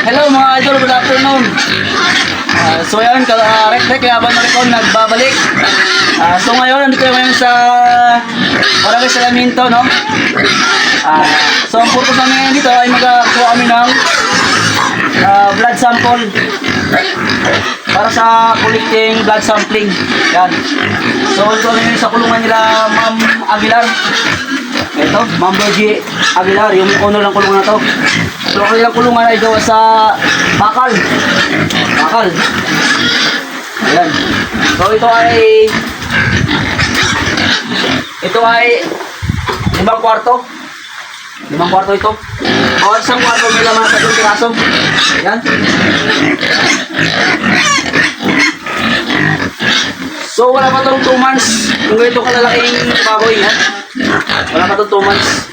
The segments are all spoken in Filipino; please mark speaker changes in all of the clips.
Speaker 1: Hello mga idol, good afternoon. So yan, Rek Yaban Recon nagbabalik. So ngayon, nandito ngayon sa Barangay Salaminto, no? So ang purpose namin dito ay magkuha kami ng blood sample para sa collecting blood sampling. Yan. So ito namin sa kulungan nila Ma'am Aguilar. Ito, Ma'am Bergie Aguilar, yung owner ng kulungan na to. So ang kanilang kulungan ay gawa sa bakal. Bakal. Ayan. So ito ay limang kwarto. Limang kwarto ito. O isang kwarto may laman sa 2 piraso. Ayan. So wala pa itong 2 months. Kung ito kalalaking baboy, yan. Wala pa itong 2 months.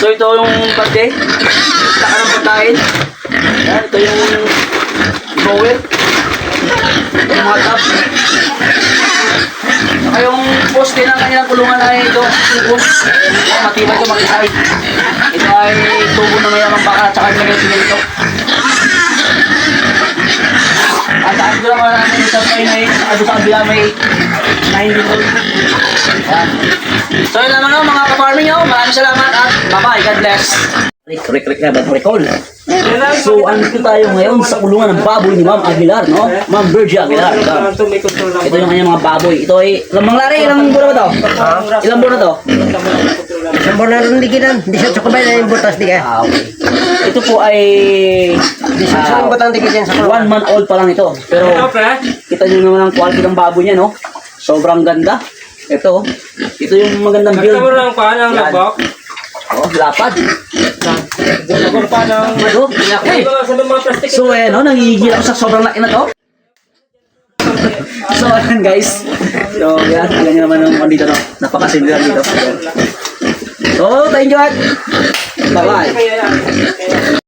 Speaker 1: So ito yung bante. Saka ng pagkain. Yan, ito yung blower. Yung mga tab. Saka yung poste ng kanilang kulungan ay ito. Yung post. Matibay ito mag-isay. Ito ay tubo na mayamang baka at saka nilagay sinilito. At saan ko lang wala natin isang kayo na sa kabila may 9 dito. Yan. So yun lamang no, mga ka-farming nyo. Maraming salamat at bye-bye. God bless. Rek Yaban Recon. So andito tayo ngayon sa kulungan ng baboy ni Ma'am Aguilar, no? Ma'am Bergie Aguilar. Ito yung kanyang mga baboy. Ito ay, Mang Larry, ilang buwan na ba ito? Ilang buwan na ito?
Speaker 2: Ilang buwan na rin liginan. Di siya tsukabay na yung butas di ka.
Speaker 1: Okay. Ito po ay
Speaker 2: 1
Speaker 1: month old pa lang ito. Pero kita nyo naman ang quality ng baboy niya, no? Sobrang ganda. Ito yung magandang build.
Speaker 3: Ito lang pa ng labak.
Speaker 1: Oh, lapad.
Speaker 3: Ito pa ng...
Speaker 1: Ito, laki. So, no, nangigil ako sa sobrang laki na to. So, ayan guys. So, yan. Alam nyo naman yung dito, no? Napakasimple lang dito. So, thank you at bye-bye.